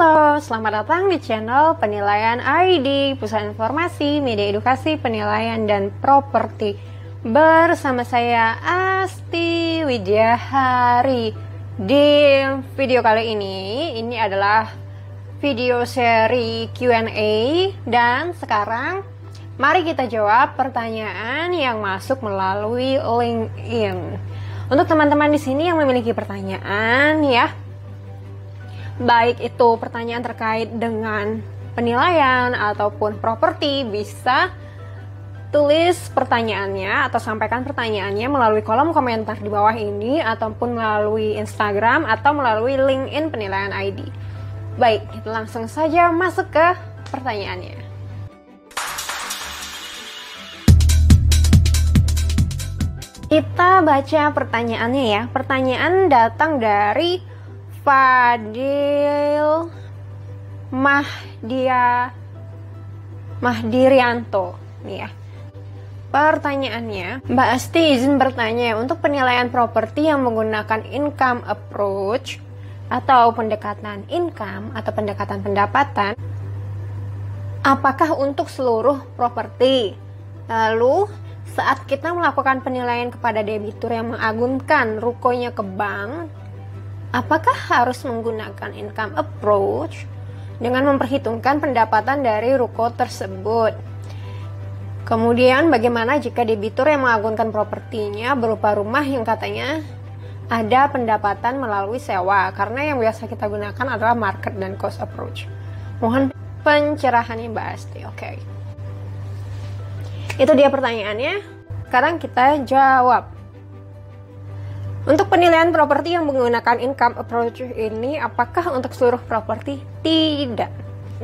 Halo, selamat datang di channel Penilaian ID, Pusat Informasi, Media Edukasi, Penilaian, dan Properti. Bersama saya Asti Widyahari. Di video kali ini adalah video seri Q&A. Dan sekarang, mari kita jawab pertanyaan yang masuk melalui LinkedIn. Untuk teman-teman di sini yang memiliki pertanyaan ya, baik itu pertanyaan terkait dengan penilaian ataupun properti, bisa tulis pertanyaannya atau sampaikan pertanyaannya melalui kolom komentar di bawah ini, ataupun melalui Instagram atau melalui LinkedIn Penilaian ID. Baik, kita langsung saja masuk ke pertanyaannya. Kita baca pertanyaannya ya. Pertanyaan datang dari Fadil Mahdirianto nih ya. Pertanyaannya, Mbak Asti izin bertanya, untuk penilaian properti yang menggunakan income approach atau pendekatan income atau pendekatan pendapatan, apakah untuk seluruh properti? Lalu saat kita melakukan penilaian kepada debitur yang mengagunkan rukonya ke bank, apakah harus menggunakan income approach dengan memperhitungkan pendapatan dari ruko tersebut? Kemudian bagaimana jika debitur yang mengagunkan propertinya berupa rumah yang katanya ada pendapatan melalui sewa? Karena yang biasa kita gunakan adalah market dan cost approach. Mohon pencerahannya Mbak Asti. Oke. Itu dia pertanyaannya. Sekarang kita jawab. Untuk penilaian properti yang menggunakan income approach ini, apakah untuk seluruh properti? Tidak.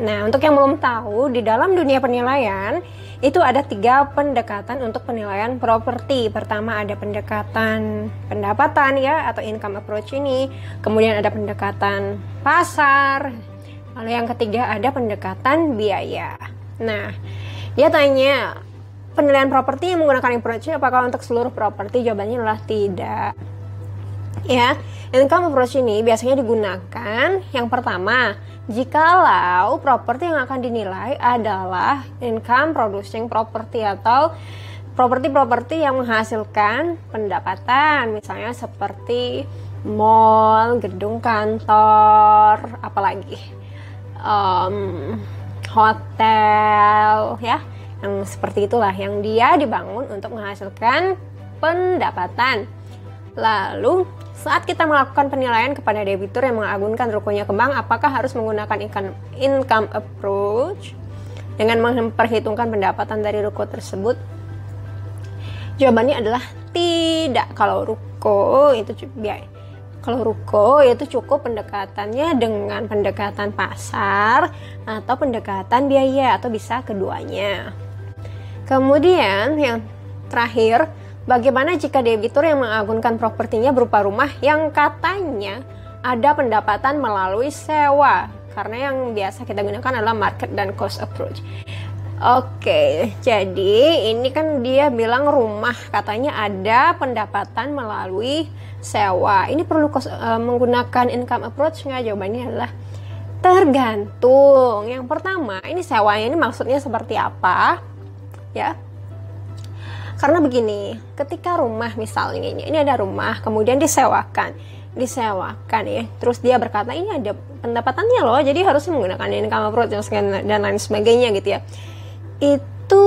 Nah, untuk yang belum tahu, di dalam dunia penilaian itu ada 3 pendekatan untuk penilaian properti. Pertama ada pendekatan pendapatan ya, atau income approach ini. Kemudian ada pendekatan pasar. Lalu yang ketiga ada pendekatan biaya. Nah, dia tanya, penilaian properti yang menggunakan approach apakah untuk seluruh properti? Jawabannya adalah tidak. Ya, income approach ini biasanya digunakan yang pertama jikalau properti yang akan dinilai adalah income producing property atau properti-properti yang menghasilkan pendapatan, misalnya seperti mall, gedung kantor, apalagi hotel ya, yang seperti itulah yang dia dibangun untuk menghasilkan pendapatan. Lalu saat kita melakukan penilaian kepada debitur yang mengagunkan rukonya ke bank, apakah harus menggunakan income approach dengan memperhitungkan pendapatan dari ruko tersebut? Jawabannya adalah tidak. Kalau ruko itu cukup pendekatannya dengan pendekatan pasar atau pendekatan biaya, atau bisa keduanya. Kemudian yang terakhir, bagaimana jika debitur yang mengagunkan propertinya berupa rumah yang katanya ada pendapatan melalui sewa? Karena yang biasa kita gunakan adalah market dan cost approach. Oke, jadi ini kan dia bilang rumah katanya ada pendapatan melalui sewa. Ini perlu menggunakan income approach nggak? Jawabannya adalah tergantung. Yang pertama, ini sewanya ini maksudnya seperti apa? Ya. Karena begini, ketika rumah misalnya, ini ada rumah, kemudian disewakan ya, terus dia berkata ini ada pendapatannya loh, jadi harusnya menggunakan income approach dan lain sebagainya gitu ya. Itu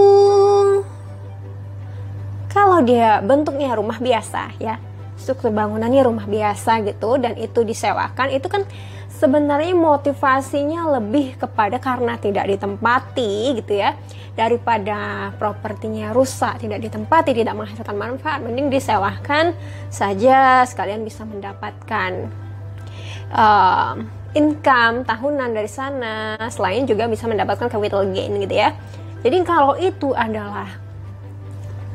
kalau dia bentuknya rumah biasa ya, struktur bangunannya rumah biasa gitu, dan itu disewakan, itu kan sebenarnya motivasinya lebih kepada karena tidak ditempati gitu ya, daripada propertinya rusak, tidak ditempati, tidak menghasilkan manfaat, mending disewakan saja, sekalian bisa mendapatkan income tahunan dari sana, selain juga bisa mendapatkan capital gain gitu ya. Jadi kalau itu adalah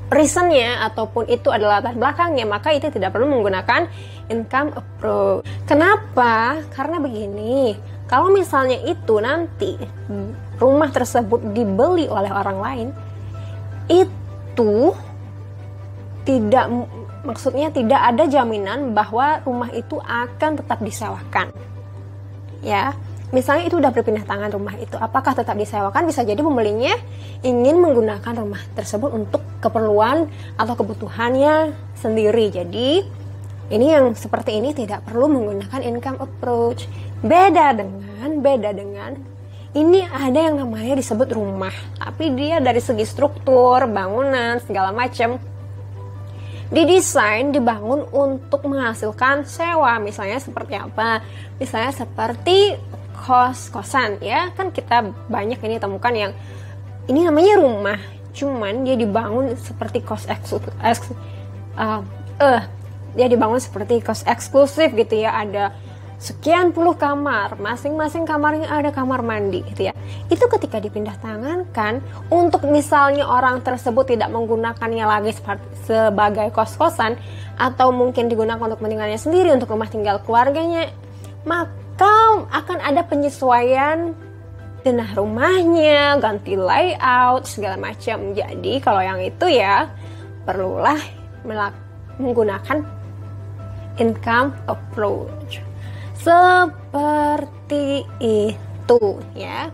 reasonnya ataupun itu adalah latar belakangnya, maka itu tidak perlu menggunakan income approach. Kenapa? Karena begini, kalau misalnya itu nanti rumah tersebut dibeli oleh orang lain, itu maksudnya tidak ada jaminan bahwa rumah itu akan tetap disewakan. Ya, misalnya itu udah berpindah tangan rumah itu, apakah tetap disewakan? Bisa jadi pembelinya ingin menggunakan rumah tersebut untuk keperluan atau kebutuhannya sendiri. Jadi ini yang seperti ini tidak perlu menggunakan income approach. Beda dengan ini ada yang namanya disebut rumah, tapi dia dari segi struktur, bangunan, segala macam didesain, dibangun untuk menghasilkan sewa. Misalnya seperti apa? Misalnya seperti kos-kosan ya, kan kita banyak ini temukan yang ini namanya rumah, cuman dia dibangun seperti dia dibangun seperti kos eksklusif gitu ya, ada sekian puluh kamar, masing-masing kamarnya ada kamar mandi gitu ya. Itu ketika dipindah tangankan, untuk misalnya orang tersebut tidak menggunakannya lagi sebagai kos-kosan, atau mungkin digunakan untuk kepentingannya sendiri, untuk rumah tinggal keluarganya, maka akan ada penyesuaian denah rumahnya, ganti layout, segala macam. Jadi kalau yang itu ya perlulah menggunakan income approach. Seperti itu ya.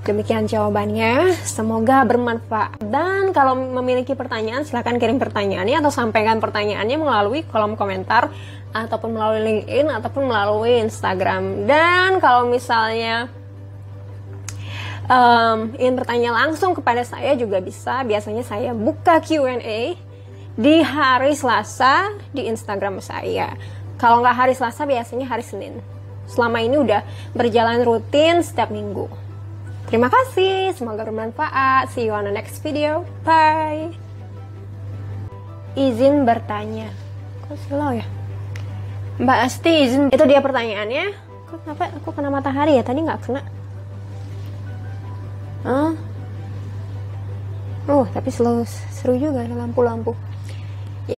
Demikian jawabannya, semoga bermanfaat. Dan kalau memiliki pertanyaan, silahkan kirim pertanyaannya atau sampaikan pertanyaannya melalui kolom komentar, ataupun melalui LinkedIn, ataupun melalui Instagram. Dan kalau misalnya ingin bertanya langsung kepada saya juga bisa. Biasanya saya buka Q&A di hari Selasa di Instagram saya. Kalau nggak hari Selasa, biasanya hari Senin. Selama ini udah berjalan rutin setiap minggu. Terima kasih, semoga bermanfaat. See you on the next video. Bye. Izin bertanya. Kok slow ya? Mbak Asti, izin. Itu dia pertanyaannya. Kok kenapa aku kena matahari ya? Tadi nggak kena. Tapi seru juga ada lampu-lampu.